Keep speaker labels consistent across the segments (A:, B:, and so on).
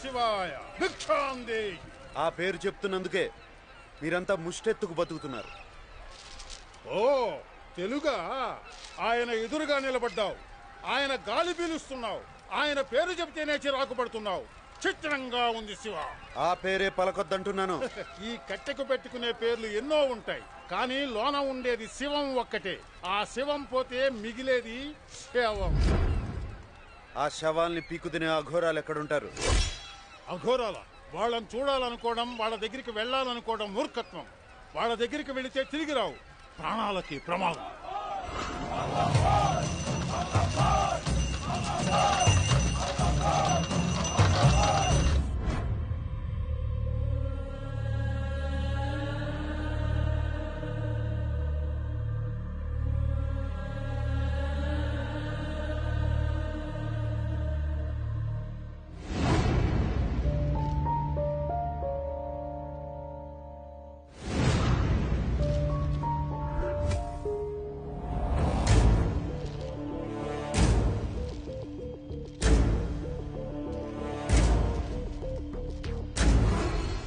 A: శివాయ భిక్షాందే.
B: ఆ పేరు చెప్తున్నందుకే మీరంతా ముష్టెత్తుకు బతుకుతున్నారు.
A: ఓ తెలుగా? ఆయన ఎదురుగా నిలబడ్డావు, ఆయన గాలి పీలుస్తున్నావు, ఆయన పేరు చెబితేనే చిరాకు పడుతున్నావు. చిత్రంగా ఉంది శివ.
B: ఆ పేరే పలకొద్దంటున్నాను.
A: ఈ కట్టెకు పెట్టుకునే పేర్లు ఎన్నో ఉంటాయి, కానీ లోన ఉండేది శివం ఒక్కటే. ఆ శివం పోతే మిగిలేది శవం.
B: ఆ శవాల్ని పీకు తినే అఘోరాలు ఎక్కడుంటారు?
A: అఘోరాల వాళ్ళని చూడాలనుకోవడం, వాళ్ళ దగ్గరికి వెళ్ళాలనుకోవడం మూర్ఖత్వం. వాళ్ళ దగ్గరికి వెళితే తిరిగి రావు, ప్రాణాలకి ప్రమాదం.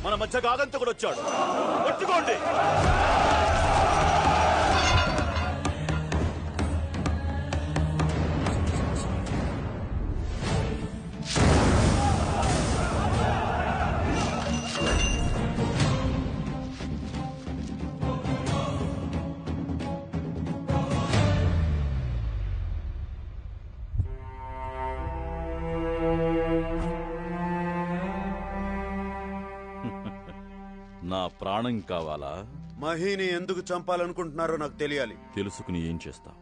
C: మన మధ్యగా ఆగంతకుడు వచ్చాడు, పట్టుకోండి. నా ప్రాణం కావాలా?
B: మహిని ఎందుకు చంపాలనుకుంటున్నారో నాకు తెలియాలి.
C: తెలుసుకుని ఏం చేస్తావు?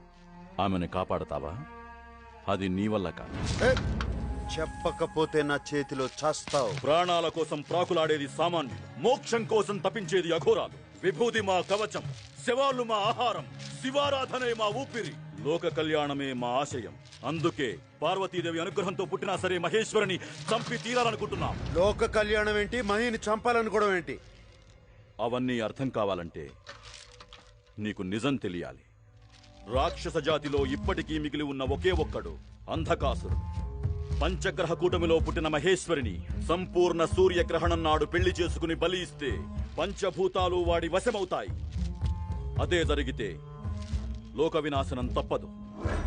C: ఆమెను కాపాడతావా? అది నీ వల్ల కాదు.
B: చెప్పకపోతే నా చేతిలో చస్తావు.
C: ప్రాణాల కోసం ప్రాకులాడేది సామాన్యులు, మోక్షం కోసం తపించేది అఘోరాలు. విభూతి మా కవచం, శవాలు మా ఆహారం, శివారాధనే మా ఊపిరి, లోక కళ్యాణమే మా ఆశయం. అందుకే పార్వతీదేవి అనుగ్రహంతో పుట్టినా సరే మహేశ్వరిని చంపి తీరాలనుకుంటున్నాం.
B: లోక కళ్యాణం ఏంటి, మహిని చంపాలనుకోవడం ఏంటి?
C: అవన్నీ అర్థం కావాలంటే నీకు నిజం తెలియాలి. రాక్షస జాతిలో ఇప్పటికీ మిగిలి ఉన్న ఒకే ఒక్కడు అంధకాసురుడు. పంచగ్రహ కూటమిలో పుట్టిన మహేశ్వరిని సంపూర్ణ సూర్యగ్రహణం నాడు పెళ్లి చేసుకుని బలి ఇస్తే పంచభూతాలు వాడి వశమవుతాయి. అదే జరిగితే లోక వినాశనం తప్పదు.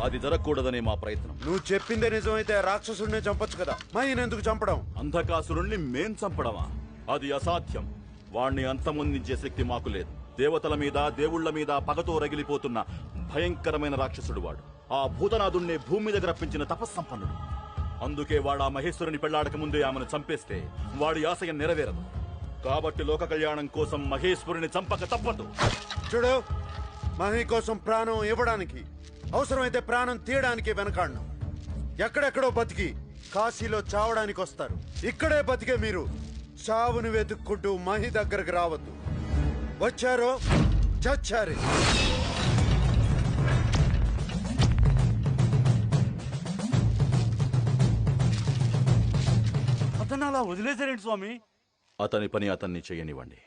C: అది జరగకూడదనే మా ప్రయత్నం.
B: నువ్వు చెప్పిందే నిజమైతే రాక్షసుడినే చంపొచ్చు కదా, మహిని ఎందుకు చంపడం?
C: అంధకాసురుణ్ణి మేం చంపడమా? అది అసాధ్యం. వాణ్ణి అంతమొందించే శక్తి మాకు లేదు. దేవతల మీద, దేవుళ్ల మీద పగతో రగిలిపోతున్న భయంకరమైన రాక్షసుడు వాడు. ఆ భూతనాథుణ్ణి భూమి మీద రప్పించిన తపస్సంపన్నుడు. అందుకే వాడు ఆ మహేశ్వరుని పెళ్లాడక ముందే ఆమెను చంపేస్తే వాడి ఆశయం నెరవేరదు. కాబట్టి లోక కళ్యాణం కోసం మహేశ్వరుని చంపక తప్పదు.
B: చూడు, మహి కోసం ప్రాణం ఇవ్వడానికి, అవసరమైతే ప్రాణం తీయడానికి వెనకాడను. ఎక్కడెక్కడో బతికి కాశీలో చావడానికి వస్తారు. ఇక్కడే బతికే మీరు చావును వెతుక్కుంటూ మహి దగ్గరకు రావద్దు. వచ్చారో చచ్చారే.
D: అతను అలా వదిలేశారేంటి స్వామి?
C: అతని పని అతన్ని చేయనివ్వండి,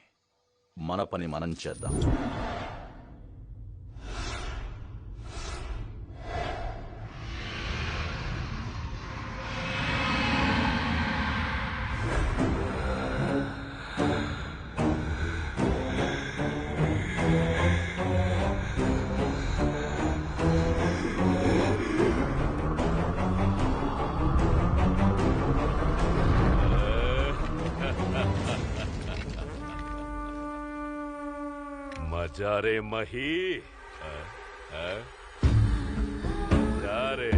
C: మన పని మనం చేద్దాం.
E: जा रे मही, जा रे।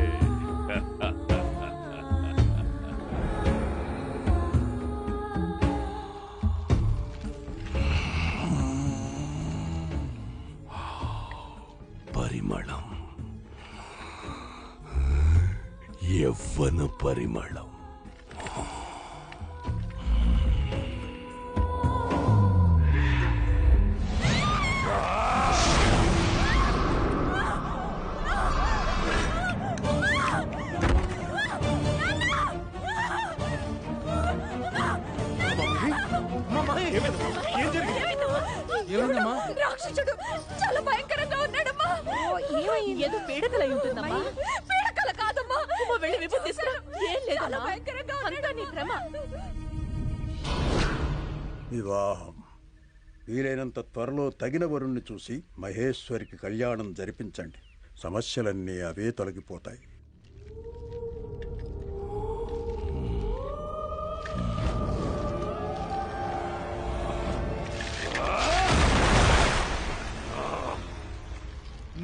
E: परिमళం, యవ్వన పరిమళం.
F: రాక్షసుడు చాలా భయంకరంగా ఉన్నాడమ్మా. ఏదో పీడకలై ఉంటుందమ్మా. పీడకల కాదమ్మా, వెళ్ళి విభూతి తీసుకురా. ఏం లేదు, భయంకరంగా అంతా నీ భ్రమ.
A: వివాహం వీలైనంత త్వరలో తగిన వరుణ్ణి చూసి మహేశ్వరికి కళ్యాణం జరిపించండి. సమస్యలన్నీ అవే తొలగిపోతాయి.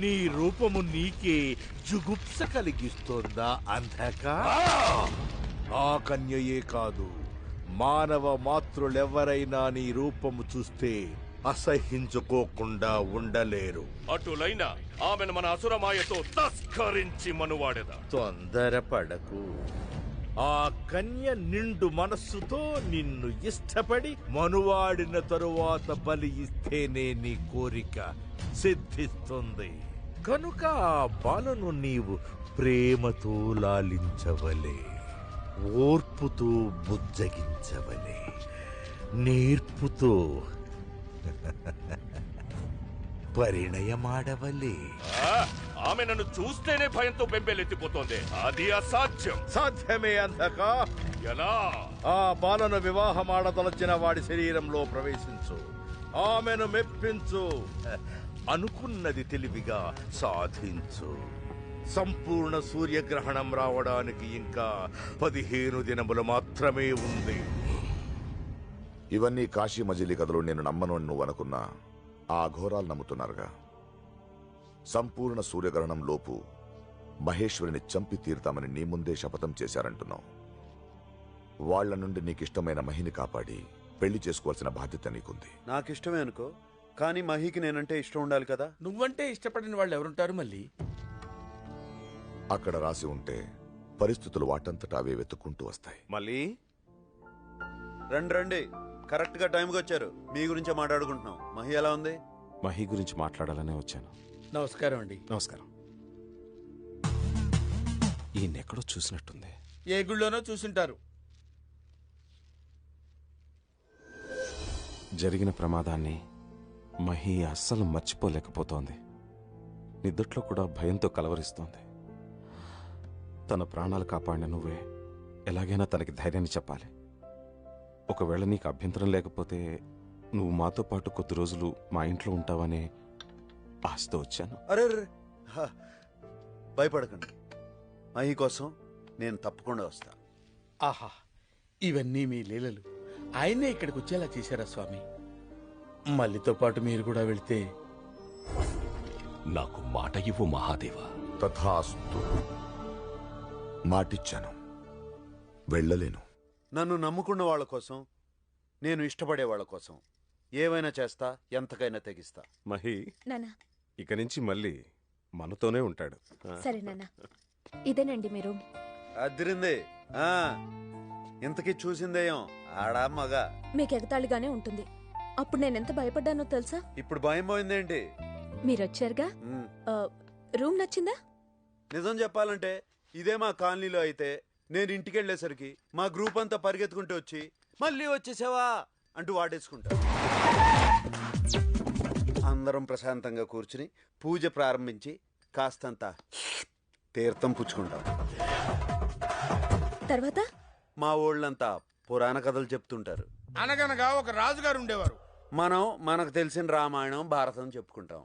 G: నీ రూపము నీకే జుగుప్స కలిగిస్తోందా అంధక? ఆ కన్యయే కాదు, మానవ మాతృలెవరైనా నీ రూపము చూస్తే అసహించుకోకుండా ఉండలేరు.
E: అటులైన ఆమెను మన అసురమాయతో తస్కరించి మనువాడెదా.
G: తొందరపడకు. ఆ కన్య నిండు మనస్సుతో నిన్ను ఇష్టపడి మనువాడిన తరువాత బలి ఇస్తేనే నీ కోరిక సిద్ధిస్తుంది. కనుక ఆ బాలను నీవు ప్రేమతో లాలించవలే, ఓర్పుతో బుజ్జగించవలే, నేర్పుతో పరిణయమాడవలే.
E: ఆమె నన్ను చూస్తేనే భయంతో బెంబేలెత్తిపోతోంది. అది అసాధ్యం.
G: సాధ్యమే అంధక.
E: ఎలా?
G: ఆ బాలను వివాహమాడదలచిన వాడి శరీరంలో ప్రవేశించు, ఆమెను మెప్పించు, అనుకున్నది తెలివిగా సాధించు. సంపూర్ణ సూర్యగ్రహణం రావడానికి ఇంకా 15 దినములు మాత్రమే ఉంది.
H: ఇవన్నీ కాశీ మజిలీ కథలు నేను నమ్మను అని నువ్వు అనుకున్నా ఆ ఘోరాలు నమ్ముతున్నారుగా. సంపూర్ణ సూర్యగ్రహణం లోపు మహేశ్వరిని చంపి తీరుతామని నీ ముందే శపథం చేశారంటున్నావు. వాళ్ల నుండి నీకిష్టమైన మహిని కాపాడి పెళ్లి చేసుకోవాల్సిన బాధ్యత నీకుంది.
B: నాకిష్టమే అనుకో, కానీ మహికి నేనంటే ఇష్టం ఉండాలి కదా.
I: నువ్వంటే ఇష్టపడిన వాళ్ళు ఎవరుంటారు మళ్ళీ?
H: అక్కడ రాసి ఉంటే పరిస్థితులు వాటంతటా అవే వెతుక్కుంటూ వస్తాయి.
B: మళ్ళీ రండి రండి, కరెక్ట్ గా టైంకి వచ్చారు. మీ గురించే మాట్లాడుకుంటున్నాం. మహి ఎలా ఉంది?
J: మహి గురించి మాట్లాడాలనే వచ్చాను.
I: నమస్కారం అండి.
J: నమస్కారం. ఈయనెక్కడో చూసినట్టుంది.
I: ఏ గుళ్ళోనో చూసుంటారు.
J: జరిగిన ప్రమాదాన్ని మహి అస్సలు మర్చిపోలేకపోతోంది. నిద్దట్లో కూడా భయంతో కలవరిస్తోంది. తన ప్రాణాలు కాపాడిన నువ్వే ఎలాగైనా తనకి ధైర్యాన్ని చెప్పాలి. ఒకవేళ నీకు అభ్యంతరం లేకపోతే నువ్వు మాతో పాటు కొద్ది రోజులు మా ఇంట్లో ఉంటావనే ఆశతో వచ్చాను.
B: అరే భయపడకండి, మహి కోసం నేను తప్పకుండా వస్తా.
I: ఆహా, ఇవన్నీ మీ లీలలు. ఆయనే ఇక్కడికి వచ్చేలా చేశారా స్వామి? మల్లితో పాటు మీరు కూడా వెళ్తే.
E: నాకు మాట ఇవ్వు మహాదేవా.
H: తథాస్తు. మాటిచ్చాను, వెళ్ళలేను.
B: నన్ను నమ్ముకున్న వాళ్ళ కోసం, నేను ఇష్టపడే వాళ్ళ కోసం ఏవైనా చేస్తా, ఎంతకైనా తెగిస్తా.
J: మహి
F: నానా
J: ఇక నుంచి మళ్ళీ మనతోనే ఉంటాడు.
F: సరే నాన్న, ఇదేనండి మీరు.
B: అదిరింది. ఇంతకీ చూసిందేయం, ఆడా మగ?
F: మీకు ఎగతాళిగానే ఉంటుంది. అప్పుడు నేనెంత భయపడ్డానో తెలుసా?
B: ఇప్పుడు భయం పోయిందేంటి?
F: మీరొచ్చారుగా. రూమ్ నచ్చిందా?
B: నిజం చెప్పాలంటే ఇదే మా కాలనీలో అయితే నేను ఇంటికి వెళ్ళేసరికి మా గ్రూప్ అంతా పరిగెత్తుకుంటూ వచ్చి మళ్ళీ వచ్చేసావా అంటూ వాడేసుకుంటా. అందరం ప్రశాంతంగా కూర్చుని పూజ ప్రారంభించి కాస్తంత తీర్థం పుచ్చుకుంటాం.
F: తర్వాత
B: మా ఊళ్ళంతా పురాణ కథలు చెప్తుంటారు.
I: అనగనగా ఒక రాజుగారు ఉండేవారు.
B: మనం మనకు తెలిసిన రామాయణం, భారతం చెప్పుకుంటాం.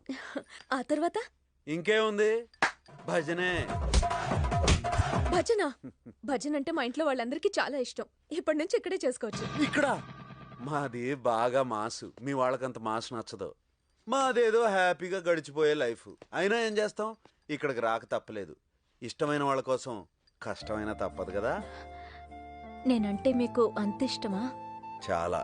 F: ఆ తర్వాత
B: ఇంకేముంది, భజనే.
F: భజన? భజన అంటే మా ఇంట్లో వాళ్ళందరికీ చాలా ఇష్టం. ఇప్పటి నుంచి ఇక్కడే చేసుకోవచ్చు.
B: ఇక్కడ మాది బాగా మాసు, మీ వాళ్ళకంత మాసు నచ్చదు. మాదేదో హ్యాపీగా గడిచిపోయే లైఫ్. అయినా ఏం చేస్తాం, ఇక్కడికి రాక తప్పలేదు. ఇష్టమైన వాళ్ళ కోసం కష్టమైనా తప్పదు కదా.
F: నేనంటే మీకు అంత ఇష్టమా?
B: చాలా.